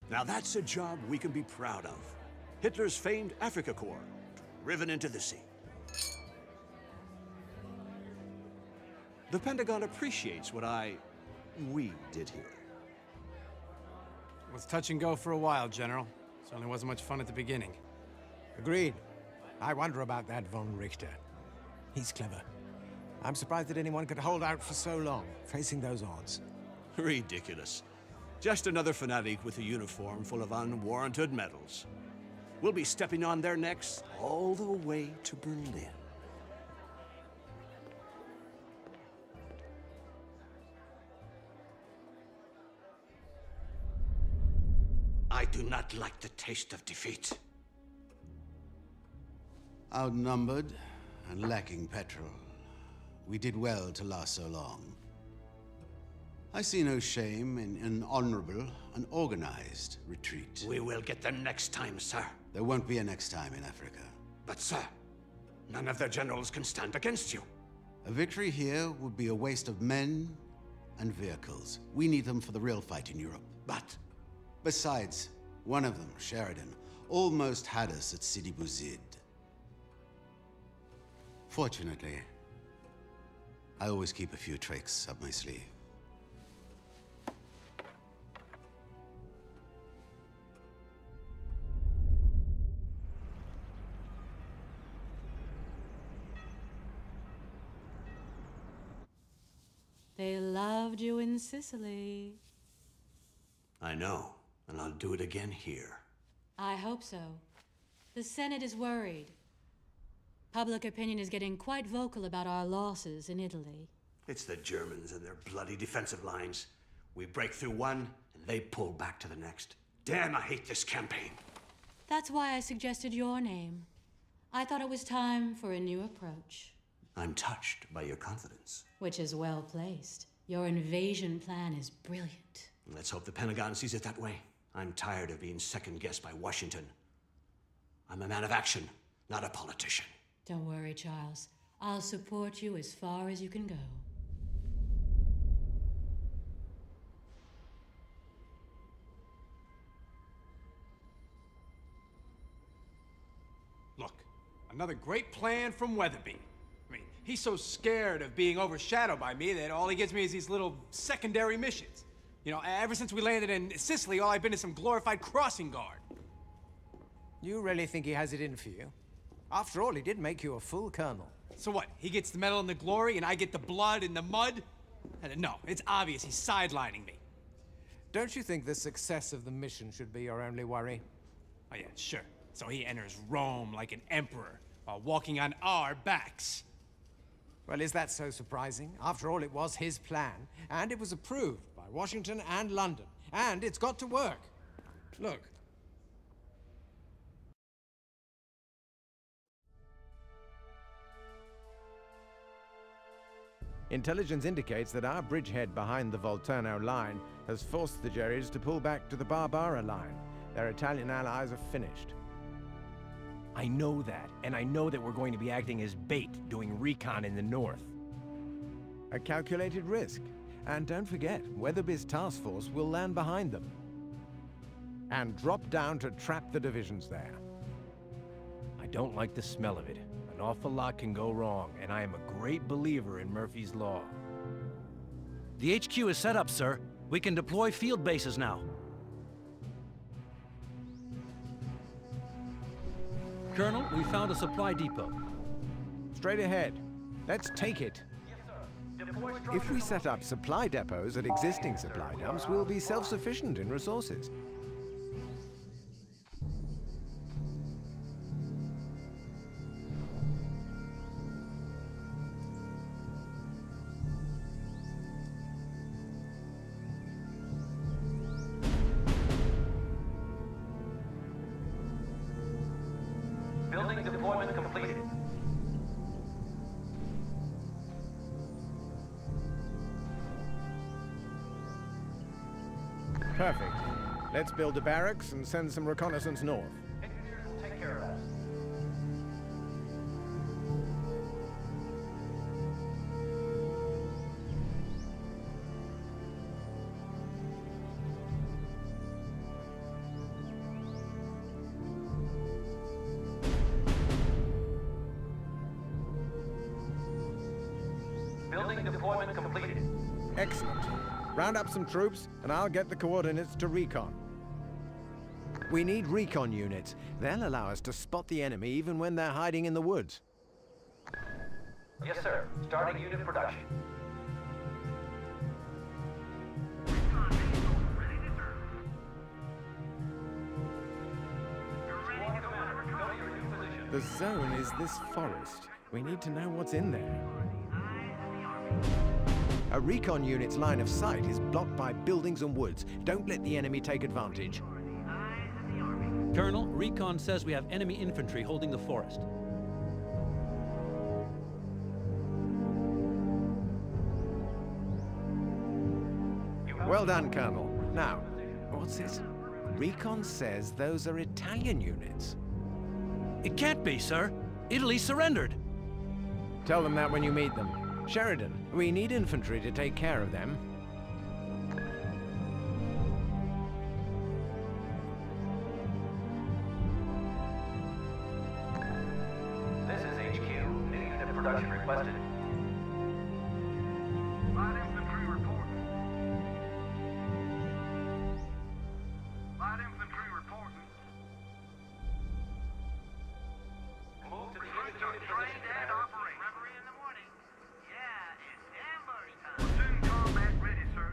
Now that's a job we can be proud of. Hitler's famed Africa Corps, driven into the sea. The Pentagon appreciates what we did here. It was touch and go for a while, General. Certainly wasn't much fun at the beginning. Agreed. I wonder about that von Richter. He's clever. I'm surprised that anyone could hold out for so long, facing those odds. Ridiculous. Just another fanatic with a uniform full of unwarranted medals. We'll be stepping on their necks all the way to Berlin. I do not like the taste of defeat. Outnumbered and lacking petrol, we did well to last so long. I see no shame in an honorable and organized retreat. We will get them next time, sir. There won't be a next time in Africa. But, sir, none of their generals can stand against you. A victory here would be a waste of men and vehicles. We need them for the real fight in Europe. But besides, one of them, Sheridan, almost had us at Sidi Bouzid. Fortunately, I always keep a few tricks up my sleeve. They loved you in Sicily. I know, and I'll do it again here. I hope so. The Senate is worried. Public opinion is getting quite vocal about our losses in Italy. It's the Germans and their bloody defensive lines. We break through one, and they pull back to the next. Damn, I hate this campaign. That's why I suggested your name. I thought it was time for a new approach. I'm touched by your confidence. Which is well placed. Your invasion plan is brilliant. Let's hope the Pentagon sees it that way. I'm tired of being second-guessed by Washington. I'm a man of action, not a politician. Don't worry, Charles. I'll support you as far as you can go. Look, another great plan from Weatherby. I mean, he's so scared of being overshadowed by me that all he gives me is these little secondary missions. You know, ever since we landed in Sicily, all I've been is some glorified crossing guard. You really think he has it in for you? After all, he did make you a full colonel. So what, he gets the medal and the glory, and I get the blood and the mud? No, it's obvious he's sidelining me. Don't you think the success of the mission should be your only worry? Oh yeah, sure. So he enters Rome like an emperor, while walking on our backs. Well, is that so surprising? After all, it was his plan, and it was approved by Washington and London, and it's got to work. Look. Intelligence indicates that our bridgehead behind the Volturno line has forced the Jerrys to pull back to the Barbara line. Their Italian allies are finished. I know that, and I know that we're going to be acting as bait, doing recon in the north. A calculated risk. And don't forget, Weatherby's task force will land behind them. And drop down to trap the divisions there. I don't like the smell of it. An awful lot can go wrong, and I am a great believer in Murphy's Law. The HQ is set up, sir. We can deploy field bases now. Colonel, we found a supply depot. Straight ahead. Let's take it. If we set up supply depots at existing supply dumps, we'll be self-sufficient in resources. Building deployment completed. Perfect. Let's build a barracks and send some reconnaissance north. Engineers will take care of that. Building deployment completed. Excellent. Round up some troops, and I'll get the coordinates to recon. We need recon units. They'll allow us to spot the enemy even when they're hiding in the woods. Yes, sir. Starting unit production. The zone is this forest. We need to know what's in there. A recon unit's line of sight is blocked by buildings and woods. Don't let the enemy take advantage. Colonel, recon says we have enemy infantry holding the forest. Well done, Colonel. Now, what's this? Recon says those are Italian units. It can't be, sir. Italy surrendered. Tell them that when you meet them. Sheridan, we need infantry to take care of them. This is HQ. New unit production requested. Light infantry reporting. Light infantry reporting. Move to the Recruits are indicated trained position, and Commander. operate. Reverie in the morning. Yeah, it's ambush time. Platoon combat ready, sir.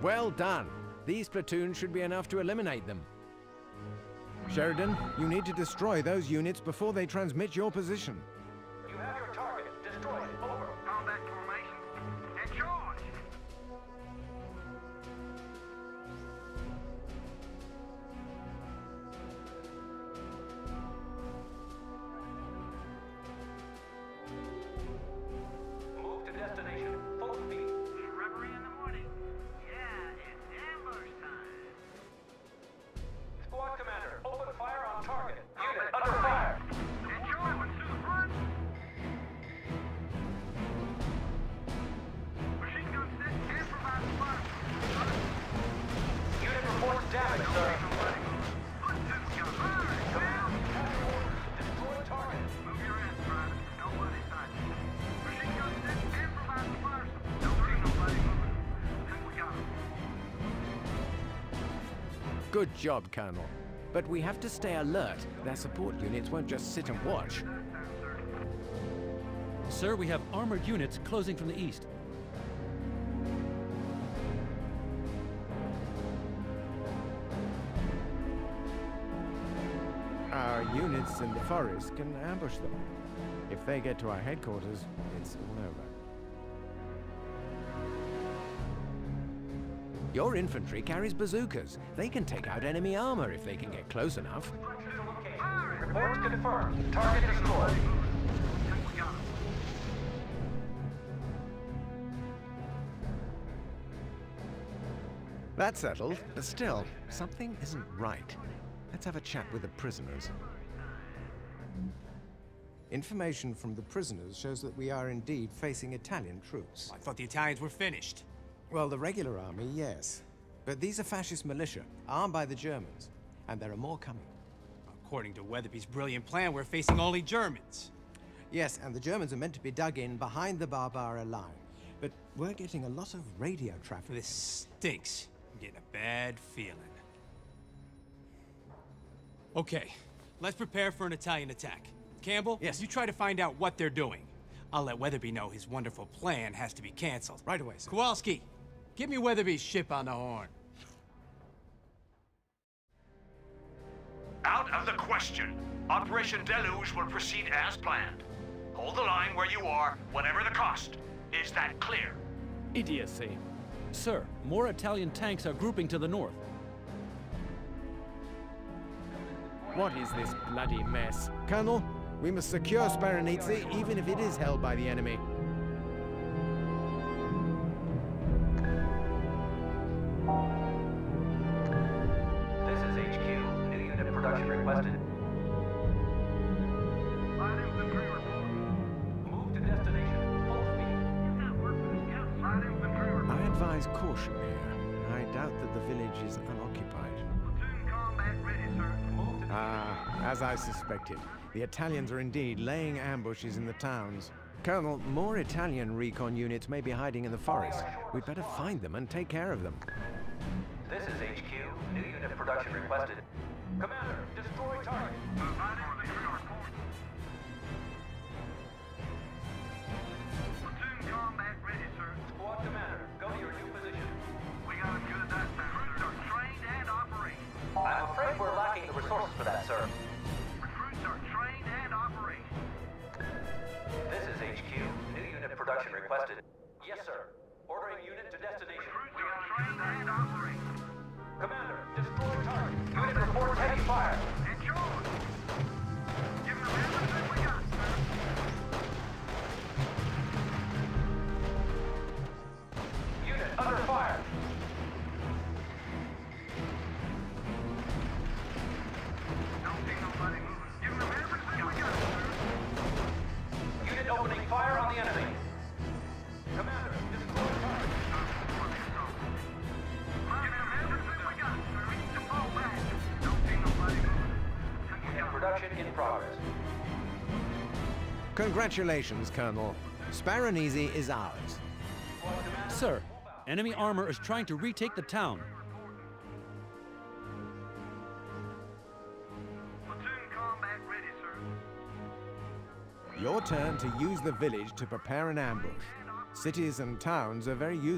Well done. These platoons should be enough to eliminate them. Sheridan, you need to destroy those units before they transmit your position. You have your target. Destroy it. Over. Combat formation. And charge. Move to destination. Full speed. Reverie in the morning. Yeah, it's ambush time. Squad commander, open fire on target. Unit under fire. And your weapons to the front. Machine gun set and provide the fire. Unit reports damage, sir. Platoon gun fire. Destroy target. Move your ass, Private. Nobody sighted. Machine gun set and provide the fire. Don't see nobody moving. Think we got him. Good job, Colonel. But we have to stay alert. Their support units won't just sit and watch. Sir, we have armored units closing from the east. Our units in the forest can ambush them. If they get to our headquarters, it's all over. Your infantry carries bazookas. They can take out enemy armor if they can get close enough. Reports confirmed. Target destroyed. Think we got him. That's settled, but still, something isn't right. Let's have a chat with the prisoners. Information from the prisoners shows that we are indeed facing Italian troops. I thought the Italians were finished. Well, the regular army, yes. But these are fascist militia, armed by the Germans. And there are more coming. According to Weatherby's brilliant plan, we're facing only Germans. Yes, and the Germans are meant to be dug in behind the Barbara line. But we're getting a lot of radio traffic. This stinks. I'm getting a bad feeling. Okay, let's prepare for an Italian attack. Campbell, Yes. you try to find out what they're doing. I'll let Weatherby know his wonderful plan has to be canceled. Right away, sir. Kowalski, give me Weatherby's ship on the horn. Out of the question. Operation Deluge will proceed as planned. Hold the line where you are, whatever the cost. Is that clear? Idiocy. Sir, more Italian tanks are grouping to the north. What is this bloody mess? Colonel, we must secure Sparanizzi, even if it is held by the enemy. This is HQ. New unit production requested. Light infantry reporting. Move to destination. Full speed. Light infantry reporting. I advise caution here. I doubt that the village is unoccupied. Platoon combat ready, sir. Move to As I suspected, the Italians are indeed laying ambushes in the towns. Colonel, more Italian recon units may be hiding in the forest. We'd better find them and take care of them. This is HQ. New unit production requested. Commander, destroy target. Platoon combat ready, sir. Squad commander, go to your new position. We got them good at that now. Recruits are trained and operational. I'm afraid we're lacking the resources for that, sir. Recruits are trained and operational. This is HQ. New unit production requested. Yes, sir. Ordering unit to destination. Recruits are trained and operational. Commander, destroy target. Unit reports heavy fire. And charge. Give them everything we got, sir. Unit under fire. Don't see nobody moving. Give them everything we got, sir. Unit opening fire on the enemy. Commander, destroy target. Give them everything we got, sir. We need to fall back. Don't see nobody moving. Unit production in progress. Congratulations, Colonel. Sparanese is ours. Sir, enemy armor is trying to retake the town. Platoon combat ready, sir. Your turn to use the village to prepare an ambush. Cities and towns are very useful.